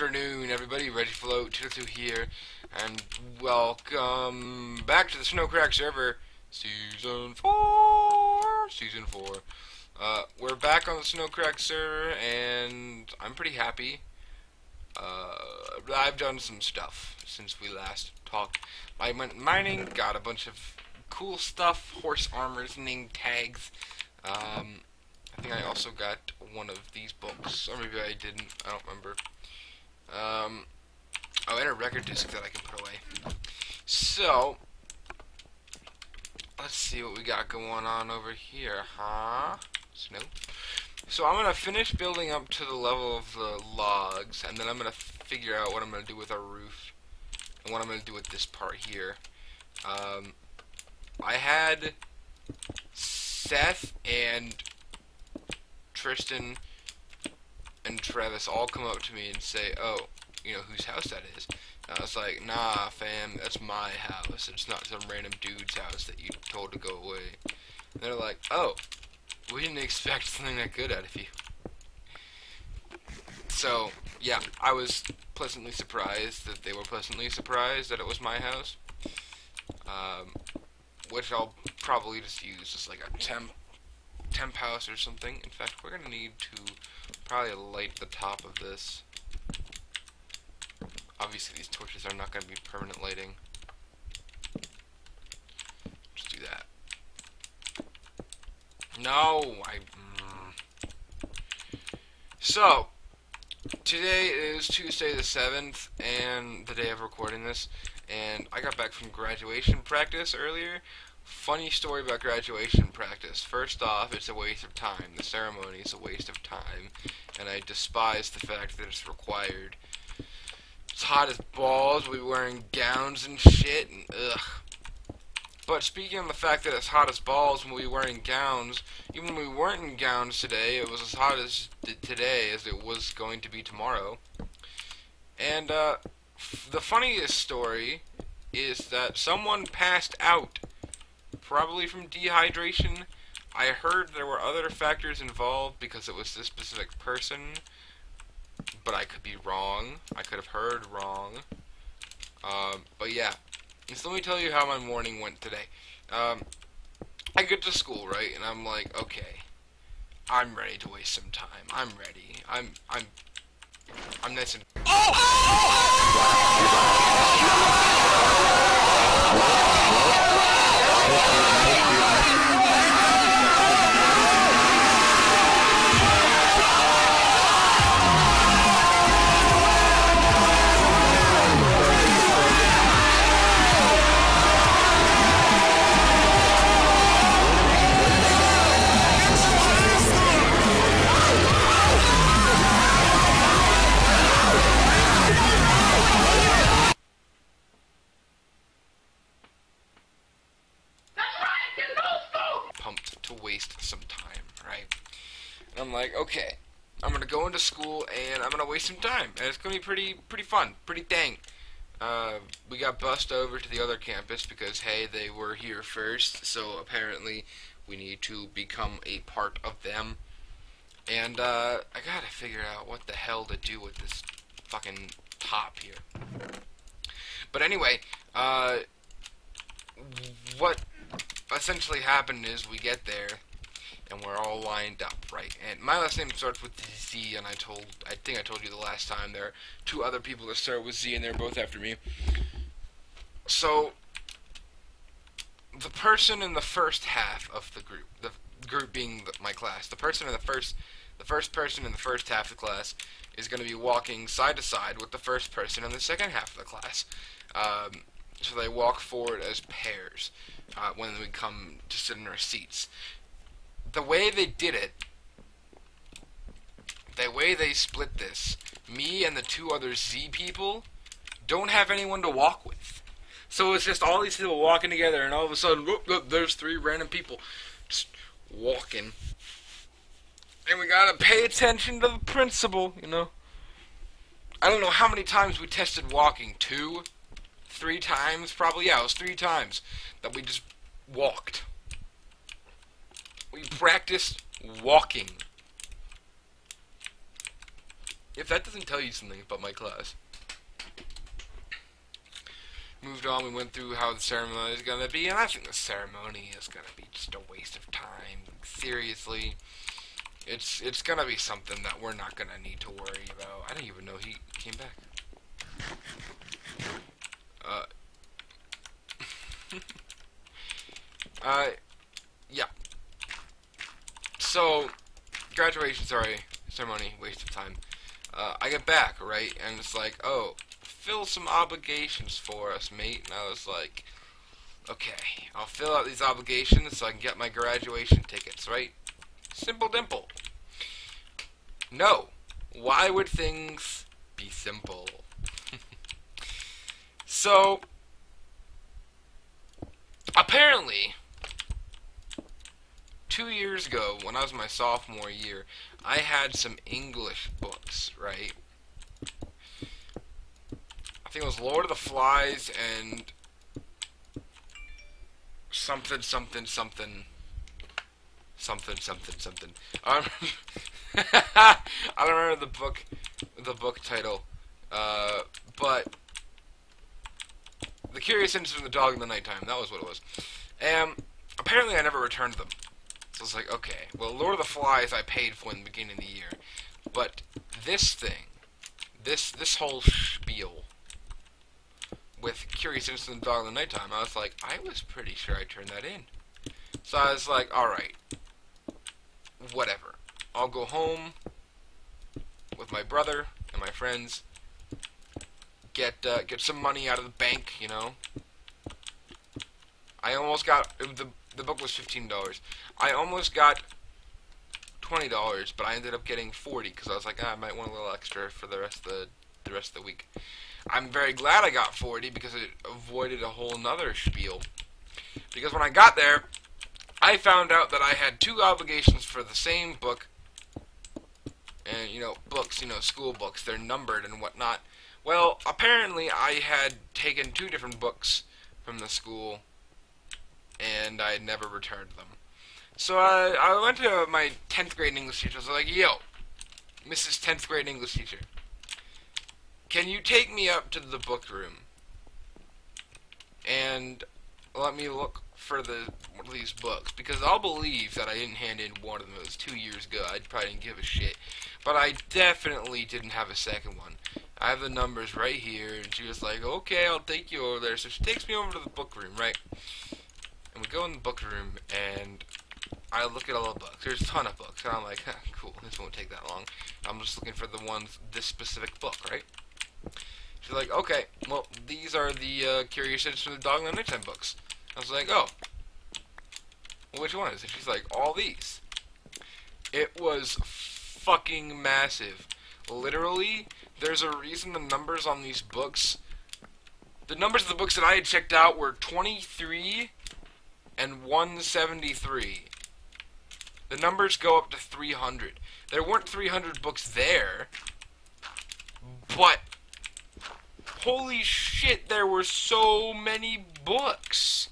afternoon, everybody. ReggieFloat222 here, and welcome back to the Snowcrack server, Season 4. We're back on the Snowcrack server, and I'm pretty happy. I've done some stuff since we last talked. I went mining, got a bunch of cool stuff, horse armors, name tags. I think I also got one of these books, or maybe I didn't, I don't remember. Oh, and a record disc that I can put away. So, let's see what we got going on over here, huh? Snow? So I'm going to finish building up to the level of the logs, and then I'm going to figure out what I'm going to do with our roof, and what I'm going to do with this part here. I had Seth and Tristan and Travis all come up to me and say, oh, you know whose house that is. And I was like, nah, fam, that's my house. It's not some random dude's house that you told to go away. And they're like, oh, we didn't expect something that good out of you. So, yeah, I was pleasantly surprised that they were pleasantly surprised that it was my house. Which I'll probably just use as like a temp house or something. In fact, we're gonna need to probably light the top of this. Obviously these torches are not gonna be permanent lighting. Just do that. No, So today is Tuesday the 7th and the day of recording this, and I got back from graduation practice earlier. Funny story about graduation practice. First off, it's a waste of time. The ceremony is a waste of time, and I despise the fact that it's required. It's hot as balls. We'll be wearing gowns and shit, and ugh. But speaking of the fact that it's hot as balls, when we were wearing gowns, even when we weren't in gowns today, it was as hot as today as it was going to be tomorrow. And the funniest story is that someone passed out. Probably from dehydration. I heard there were other factors involved because it was this specific person, but I could be wrong. I could have heard wrong. But yeah, so let me tell you how my morning went today. I get to school, right, and I'm like, okay, I'm ready to waste some time. I'm ready. I'm nice and. Pumped to waste some time, right? And I'm like, okay, I'm gonna go into school and I'm gonna waste some time, and it's gonna be pretty fun, pretty dang. We got bussed over to the other campus because hey, they were here first, so apparently we need to become a part of them. And I gotta figure out what the hell to do with this fucking top here. But anyway, what essentially happened is we get there and we're all lined up, right? And my last name starts with Z, and I think I told you the last time there are two other people that start with Z, and they're both after me. So the person in the first half of the group being my class, the first person in the first half of the class is going to be walking side to side with the first person in the second half of the class. So they walk forward as pairs when we come to sit in our seats. The way they did it, the way they split this, me and the two other Z people don't have anyone to walk with. So it's just all these people walking together, and all of a sudden, whoop, whoop, there's three random people just walking. And we gotta pay attention to the principal, you know. I don't know how many times we tested walking. 2, 3 times, probably. Yeah, it was 3 times that we just walked. We practiced walking. If that doesn't tell you something about my class. Moved on, we went through how the ceremony is going to be, and I think the ceremony is going to be just a waste of time. Seriously. It's going to be something that we're not going to need to worry about. I didn't even know he came back. Yeah. So, graduation, ceremony, waste of time. I get back, right, and it's like, oh, fill some obligations for us, mate. And I was like, okay, I'll fill out these obligations so I can get my graduation tickets, right? Simple dimple. No. Why would things be simple? So, apparently, 2 years ago, when I was my sophomore year, I had some English books, right? I think it was Lord of the Flies and something. I don't remember the book title, but The Curious Incident of the Dog in the Nighttime. That was what it was. And apparently, I never returned them. So I was like, okay, well, Lord of the Flies I paid for in the beginning of the year, but this thing, this whole spiel with Curious Incident of the Dog in the Nighttime, I was like, I was pretty sure I turned that in. So I was like, alright, whatever. I'll go home with my brother and my friends, get some money out of the bank, you know. I almost got, the book was $15. I almost got $20, but I ended up getting $40 because I was like, I might want a little extra for the rest of the week. I'm very glad I got $40 because it avoided a whole nother spiel. Because when I got there, I found out that I had 2 obligations for the same book. And, you know, books, you know, school books, they're numbered and whatnot. Well, apparently I had taken 2 different books from the school, and I had never returned them. So I went to my 10th grade English teacher. I was like, yo, Mrs. 10th grade English teacher, can you take me up to the book room and let me look for one of these books? Because I'll believe that I didn't hand in one of them. It was 2 years ago. I probably didn't give a shit. But I definitely didn't have a second one. I have the numbers right here. And she was like, okay, I'll take you over there. So she takes me over to the book room, right? And we go in the book room, and I look at all the books. There's a ton of books. And I'm like, huh, cool, this won't take that long. I'm just looking for the ones, this specific book, right? She's like, okay, well, these are the Curious Incident of the Dog in the Nighttime books. I was like, oh, well, which one is it? She's like, all these. It was fucking massive. Literally, there's a reason the numbers on these books, the numbers of the books that I had checked out were 23 and 173. The numbers go up to 300. There weren't 300 books there, but holy shit, there were so many books.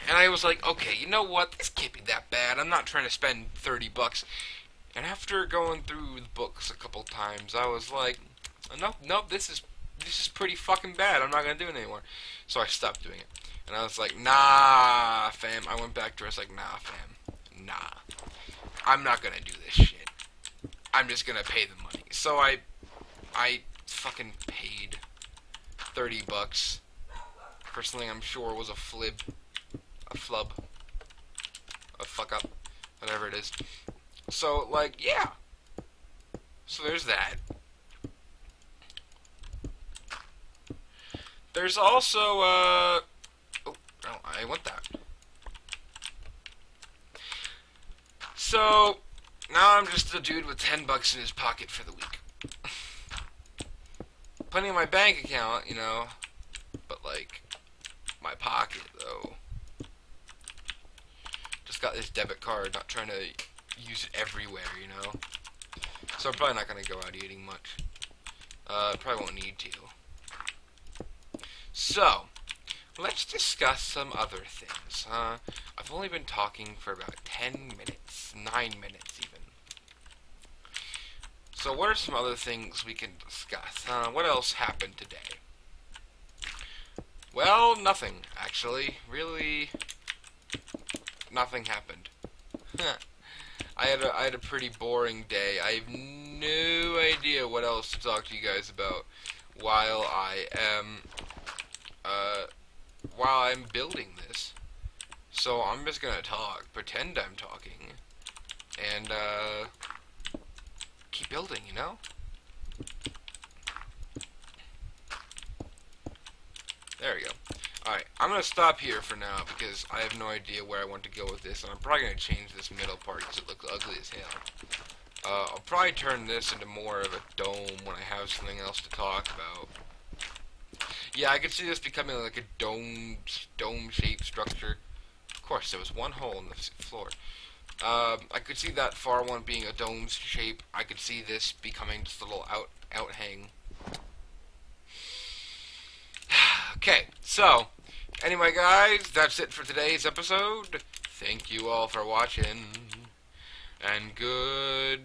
And I was like, okay, you know what? This can't be that bad. I'm not trying to spend $30. And after going through the books a couple times, I was like, nope, this is pretty fucking bad. I'm not gonna do it anymore. So I stopped doing it. And I was like, nah, fam. I went back to her. I was like, nah, fam. Nah. I'm not gonna do this shit. I'm just gonna pay the money. So I fucking paid $30 for something I'm sure was a flub, a fuck up, whatever it is. So, like, yeah. So there's that. There's also, oh, I want that. So, now I'm just a dude with $10 in his pocket for the week. Plenty in my bank account, you know, but, like, my pocket, though. Just got this debit card, not trying to use it everywhere, you know. So I'm probably not going to go out eating much. Probably won't need to. So, let's discuss some other things. I've only been talking for about 10 minutes, 9 minutes even. So what are some other things we can discuss? What else happened today? Well, nothing, actually. Really, nothing happened. I had a pretty boring day. I have no idea what else to talk to you guys about while I'm building this. So I'm just gonna talk, pretend I'm talking, and keep building, you know? There we go. Alright, I'm gonna stop here for now because I have no idea where I want to go with this, and I'm probably gonna change this middle part because it looks ugly as hell. I'll probably turn this into more of a dome when I have something else to talk about. Yeah, I could see this becoming like a dome-shaped structure. Of course, there was one hole in the floor. I could see that far one being a dome shape. I could see this becoming just a little outhang. Okay, so, anyway guys, that's it for today's episode. Thank you all for watching, and goodbye!